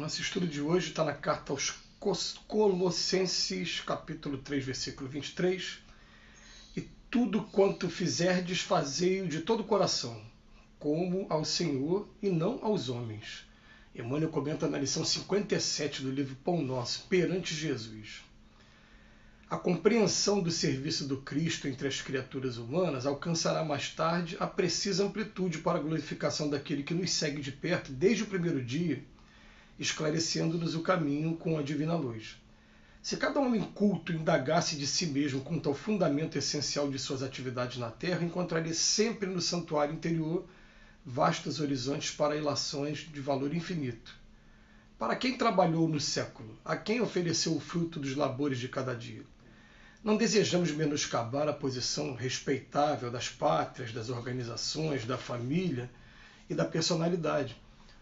Nosso estudo de hoje está na carta aos Colossenses, capítulo 3, versículo 23. E tudo quanto fizerdes, fazei-o de todo o coração, como ao Senhor e não aos homens. Emmanuel comenta na lição 57 do livro Pão Nosso, perante Jesus. A compreensão do serviço do Cristo entre as criaturas humanas alcançará mais tarde a precisa amplitude para a glorificação daquele que nos segue de perto desde o primeiro dia, esclarecendo-nos o caminho com a divina luz. Se cada homem culto indagasse de si mesmo quanto ao fundamento essencial de suas atividades na Terra, encontraria sempre no santuário interior vastos horizontes para ilações de valor infinito. Para quem trabalhou no século? A quem ofereceu o fruto dos labores de cada dia? Não desejamos menoscabar a posição respeitável das pátrias, das organizações, da família e da personalidade.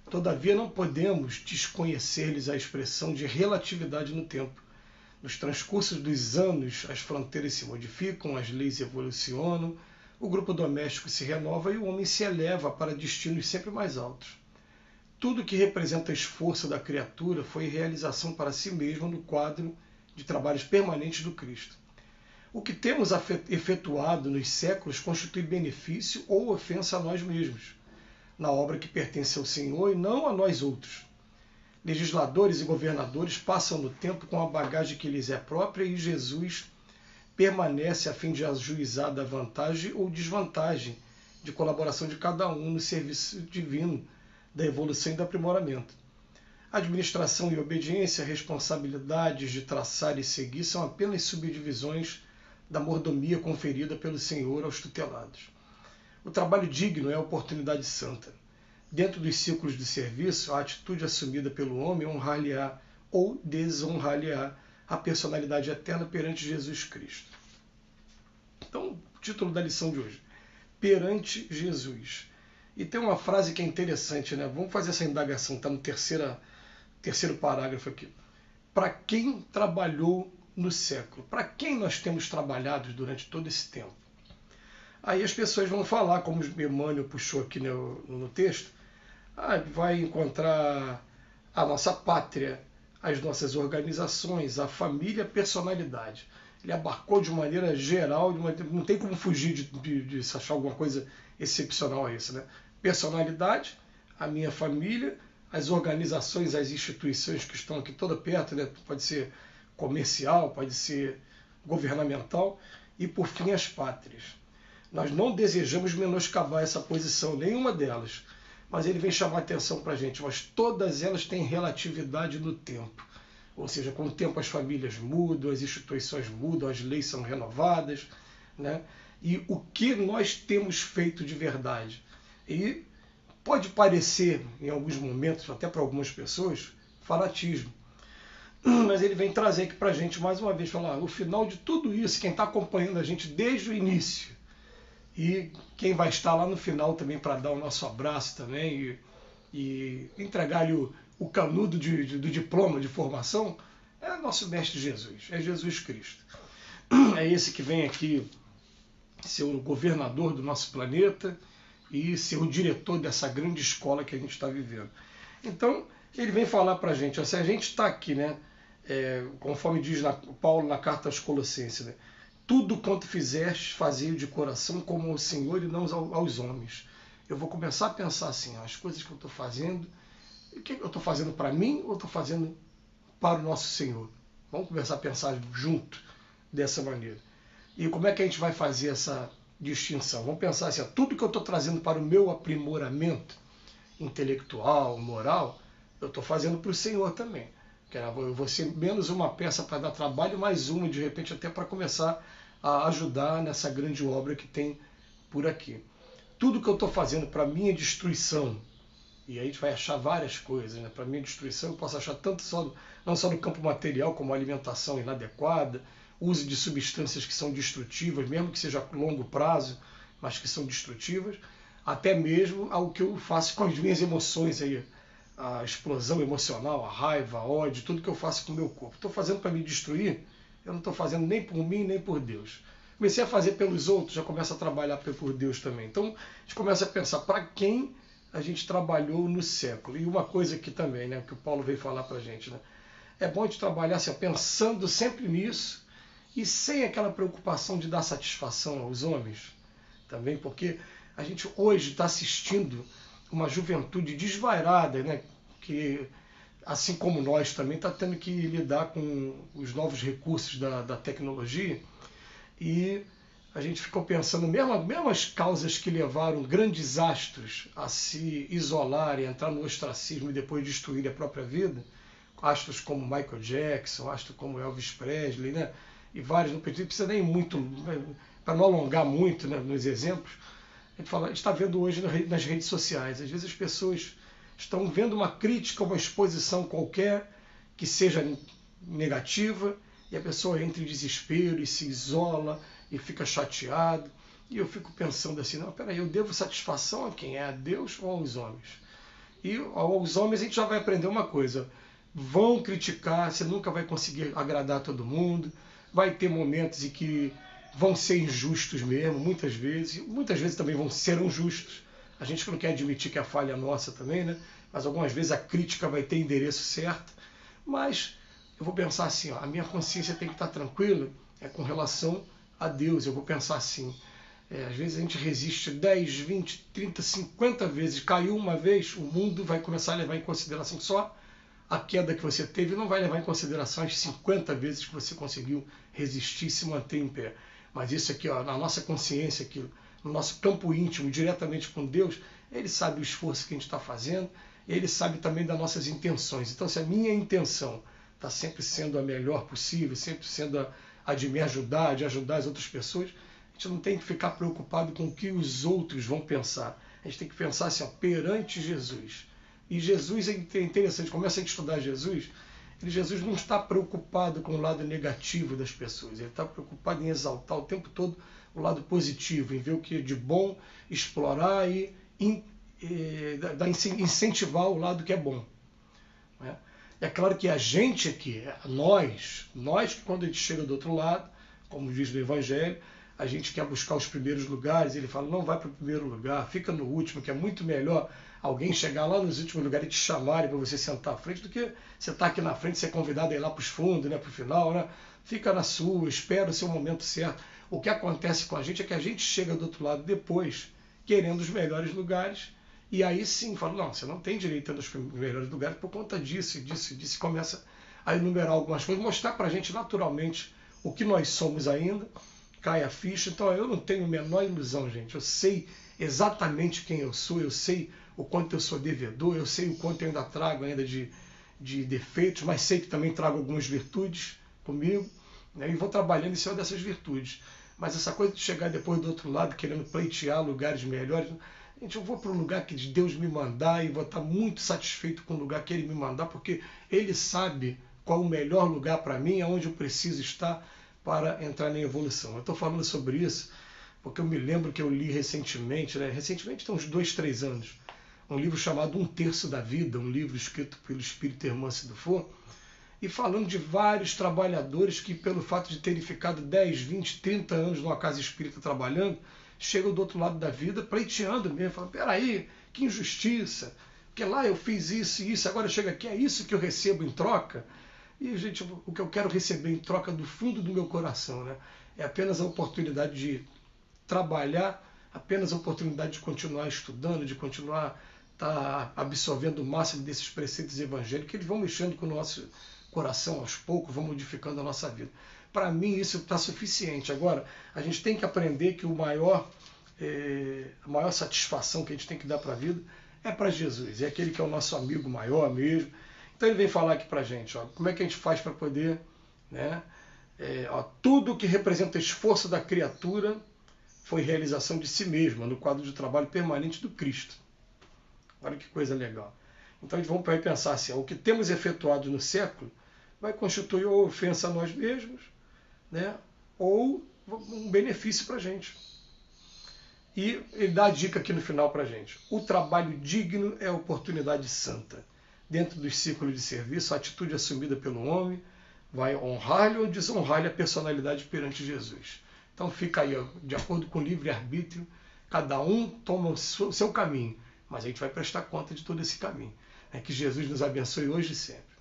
Todavia, não podemos desconhecer-lhes a expressão de relatividade no tempo. Nos transcursos dos anos, as fronteiras se modificam, as leis evolucionam, o grupo doméstico se renova e o homem se eleva para destinos sempre mais altos. Tudo que representa esforço da criatura foi realização para si mesmo no quadro de trabalhos permanentes do Cristo. O que temos efetuado nos séculos constitui benefício ou ofensa a nós mesmos, na obra que pertence ao Senhor e não a nós outros. Legisladores e governadores passam no tempo com a bagagem que lhes é própria e Jesus permanece a fim de ajuizar da vantagem ou desvantagem de colaboração de cada um no serviço divino da evolução e do aprimoramento. Administração e obediência, responsabilidades de traçar e seguir são apenas subdivisões da mordomia conferida pelo Senhor aos tutelados. O trabalho digno é a oportunidade santa. Dentro dos círculos de serviço, a atitude assumida pelo homem honrar-lhe-á ou desonrar-lhe-á a personalidade eterna perante Jesus Cristo. Então, o título da lição de hoje, perante Jesus. E tem uma frase que é interessante, né? Vamos fazer essa indagação, está no terceiro parágrafo aqui. Para quem trabalhou no século? Para quem nós temos trabalhado durante todo esse tempo? Aí as pessoas vão falar, como o Emmanuel puxou aqui no texto, vai encontrar a nossa pátria, as nossas organizações, a família, a personalidade. Ele abarcou de maneira geral, não tem como fugir de achar alguma coisa excepcional a isso, né? Personalidade, a minha família, as organizações, as instituições que estão aqui toda perto, né? Pode ser comercial, pode ser governamental, e por fim as pátrias. Nós não desejamos menoscabar essa posição, nenhuma delas, mas ele vem chamar a atenção para a gente, mas todas elas têm relatividade no tempo. Ou seja, com o tempo as famílias mudam, as instituições mudam, as leis são renovadas, né? E o que nós temos feito de verdade? E pode parecer, em alguns momentos, até para algumas pessoas, fanatismo. Mas ele vem trazer aqui para a gente, mais uma vez, falar, no final de tudo isso, quem está acompanhando a gente desde o início, e quem vai estar lá no final também para dar o nosso abraço também e entregar-lhe o canudo do diploma de formação, é nosso Mestre Jesus, é Jesus Cristo. É esse que vem aqui ser o governador do nosso planeta e ser o diretor dessa grande escola que a gente está vivendo. Então, ele vem falar para a gente, se a gente está aqui, né, conforme diz Paulo na carta aos Colossenses, né, tudo quanto fizeste, fazei de coração como ao Senhor e não aos homens. Eu vou começar a pensar assim, as coisas que eu estou fazendo, o que eu estou fazendo para mim ou estou fazendo para o nosso Senhor? Vamos começar a pensar junto dessa maneira. E como é que a gente vai fazer essa distinção? Vamos pensar assim, tudo que eu estou trazendo para o meu aprimoramento intelectual, moral, eu estou fazendo para o Senhor também. Eu vou ser menos uma peça para dar trabalho, mais uma, de repente, até para começar a ajudar nessa grande obra que tem por aqui. Tudo que eu estou fazendo para minha destruição, e aí a gente vai achar várias coisas, né? Para minha destruição eu posso achar tanto não só no campo material, como alimentação inadequada, uso de substâncias que são destrutivas, mesmo que seja a longo prazo, mas que são destrutivas, até mesmo ao que eu faço com as minhas emoções aí, a explosão emocional, a raiva, a ódio, tudo que eu faço com o meu corpo. Estou fazendo para me destruir, eu não estou fazendo nem por mim, nem por Deus. Comecei a fazer pelos outros, já começo a trabalhar por Deus também. Então, a gente começa a pensar para quem a gente trabalhou no século. E uma coisa aqui também, né, que o Paulo veio falar para a gente, né, é bom a gente trabalhar assim, pensando sempre nisso e sem aquela preocupação de dar satisfação aos homens também, porque a gente hoje está assistindo uma juventude desvairada, né, que, assim como nós também, está tendo que lidar com os novos recursos da tecnologia, e a gente ficou pensando, mesmo as causas que levaram grandes astros a se isolarem, entrar no ostracismo e depois destruir a própria vida, astros como Michael Jackson, astros como Elvis Presley, né, e vários, não precisa nem muito, para não alongar muito, né, nos exemplos, a gente está vendo hoje nas redes sociais. Às vezes as pessoas estão vendo uma crítica, uma exposição qualquer que seja negativa, e a pessoa entra em desespero e se isola e fica chateado. E eu fico pensando assim, não, peraí, eu devo satisfação a quem? É a Deus ou aos homens? E aos homens a gente já vai aprender uma coisa, vão criticar, você nunca vai conseguir agradar todo mundo, vai ter momentos em que vão ser injustos mesmo, muitas vezes também serão justos. A gente que não quer admitir que a falha é nossa também, né? Mas algumas vezes a crítica vai ter endereço certo. Mas eu vou pensar assim, ó, a minha consciência tem que estar tranquila com relação a Deus. Eu vou pensar assim, às vezes a gente resiste 10, 20, 30, 50 vezes, caiu uma vez, o mundo vai começar a levar em consideração só a queda que você teve, não vai levar em consideração as 50 vezes que você conseguiu resistir e se manter em pé. Mas isso aqui, ó, na nossa consciência, aqui, no nosso campo íntimo, diretamente com Deus, Ele sabe o esforço que a gente está fazendo, Ele sabe também das nossas intenções. Então, se a minha intenção está sempre sendo a melhor possível, sempre sendo a de me ajudar, de ajudar as outras pessoas, a gente não tem que ficar preocupado com o que os outros vão pensar. A gente tem que pensar assim, ó, perante Jesus. E Jesus é interessante, começa a estudar Jesus não está preocupado com o lado negativo das pessoas, ele está preocupado em exaltar o tempo todo o lado positivo, em ver o que é de bom, explorar e incentivar o lado que é bom. É claro que a gente aqui, nós que quando a gente chega do outro lado, como diz no Evangelho, a gente quer buscar os primeiros lugares, ele fala, não vai para o primeiro lugar, fica no último, que é muito melhor alguém chegar lá nos últimos lugares e te chamarem para você sentar à frente do que você estar aqui na frente, ser convidado a ir lá para os fundos, né, para o final, né? Fica na sua, espera o seu momento certo. O que acontece com a gente é que a gente chega do outro lado depois, querendo os melhores lugares, e aí sim fala, não, você não tem direito a ir nos melhores lugares por conta disso, e começa a enumerar algumas coisas, mostrar para a gente naturalmente o que nós somos ainda, cai a ficha. Então eu não tenho a menor ilusão, gente, eu sei exatamente quem eu sou, eu sei o quanto eu sou devedor, eu sei o quanto eu ainda trago ainda de defeitos, mas sei que também trago algumas virtudes comigo, né, e vou trabalhando em cima dessas virtudes. Mas essa coisa de chegar depois do outro lado querendo pleitear lugares melhores, gente, eu vou para o lugar que Deus me mandar e vou estar muito satisfeito com o lugar que Ele me mandar, porque Ele sabe qual o melhor lugar para mim, aonde eu preciso estar para entrar na evolução. Eu estou falando sobre isso porque eu me lembro que eu li recentemente, tem uns 2, 3 anos, um livro chamado Um Terço da Vida, um livro escrito pelo espírito Hermance Dufour, e falando de vários trabalhadores que, pelo fato de terem ficado 10, 20, 30 anos numa casa espírita trabalhando, chegam do outro lado da vida pleiteando mesmo, falando, peraí, que injustiça, porque lá eu fiz isso e isso, agora chega aqui, é isso que eu recebo em troca? E, gente, o que eu quero receber em troca do fundo do meu coração, né, é apenas a oportunidade de trabalhar, apenas a oportunidade de continuar estudando, de continuar absorvendo o máximo desses preceitos evangélicos, que eles vão mexendo com o nosso coração aos poucos, vão modificando a nossa vida. Para mim isso está suficiente. Agora, a gente tem que aprender que a maior satisfação que a gente tem que dar para a vida é para Jesus, é aquele que é o nosso amigo maior mesmo. Então ele vem falar aqui para a gente, como é que a gente faz para poder, né, tudo que representa esforço da criatura foi realização de si mesma, no quadro de trabalho permanente do Cristo. Olha que coisa legal. Então vamos pensar assim, o que temos efetuado no século vai constituir ou ofensa a nós mesmos, né, ou um benefício para a gente. E ele dá a dica aqui no final para a gente. O trabalho digno é a oportunidade santa. Dentro dos círculos de serviço, a atitude assumida pelo homem vai honrar-lhe ou desonrar-lhe a personalidade perante Jesus. Então fica aí, de acordo com o livre-arbítrio, cada um toma o seu caminho. mas a gente vai prestar conta de todo esse caminho. Que Jesus nos abençoe hoje e sempre.